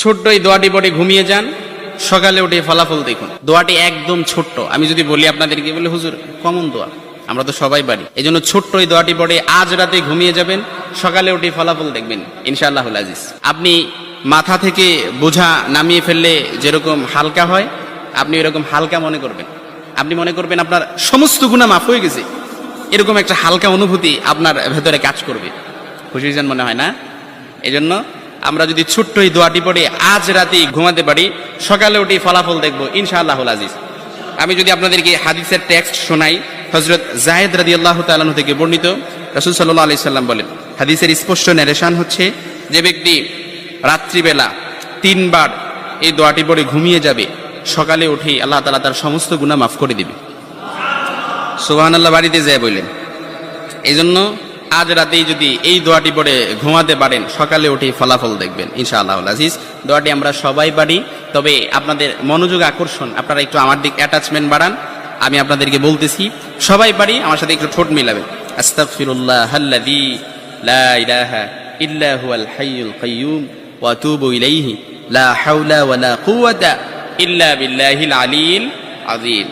ছোট্ট এই দোয়াটি পড়ে ঘুমিয়ে যান, সকালে উঠে ফলাফল দেখুন। দোয়াটি একদম ছোট্ট, আমি যদি বলি আপনাদেরকে, বলে হুজুর কমন দোয়া, আমরা তো সবাই পারি। এই জন্য ছোট্ট এই দোয়াটি পড়ে আজ রাতে ঘুমিয়ে যাবেন, সকালে উঠে ফলাফল দেখবেন ইনশাআল্লাহুল আজিজ। আপনি মাথা থেকে বোঝা নামিয়ে ফেললে যেরকম হালকা হয়, আপনি এরকম হালকা মনে করবেন। আপনি মনে করবেন আপনার সমস্ত গুনাহ মাফ হয়ে গেছে, এরকম একটা হালকা অনুভূতি আপনার ভেতরে কাজ করবে। খুশি যেন মনে হয় না? এই জন্য আমরা যদি ছোট্ট এই দোয়াটি পড়ে আজ রাতে ঘুমাতে পারি, সকালে উঠে ফলাফল দেখবো ইনশাআল্লাহুল আজিজ। আমি যদি আপনাদেরকে হাদিসের টেক্সট শোনাই, হযরত যায়েদ রাদিয়াল্লাহু তাআলা আনহু থেকে বর্ণিত, রাসূল সাল্লাল্লাহু আলাইহি সাল্লাম বলেন, হাদিসের স্পষ্ট ন্যারেশন হচ্ছে, যে ব্যক্তি রাত্রিবেলা 3 বার এই দোয়াটি পড়ে ঘুমিয়ে যাবে, সকালে উঠে আল্লাহ তাআলা তার সমস্ত গুনাহ মাফ করে দিবে। সুবহানাল্লাহ বাড়িতে যায় বললেন। এই জন্য আজ রাতেই যদি এই দোয়াটি পড়ে ঘুমাতে পারেন, সকালে উঠে ফলাফল দেখবেন ইনশাআল্লাহুল আজিজ। দোয়াটি আমরা সবাই পারি, তবে আপনাদের মনোযোগ আকর্ষণ, আপনারা একটু আমার দিক অ্যাটাচমেন্ট বাড়ান। আমি আপনাদেরকে বলতেছি, সবাই পারি, আমার সাথে একটু ঠোঁট মিলাবেন। আস্তাগফিরুল্লাহাল্লাযী লা ইলাহা ইল্লা হুয়াল হাইয়ুল কাইয়্যুম ওয়া আতুবু ইলাইহি লা হাওলা ওয়ালা কুওয়াতা ইল্লা বিল্লাহিল আলিয়্যিল আযীম।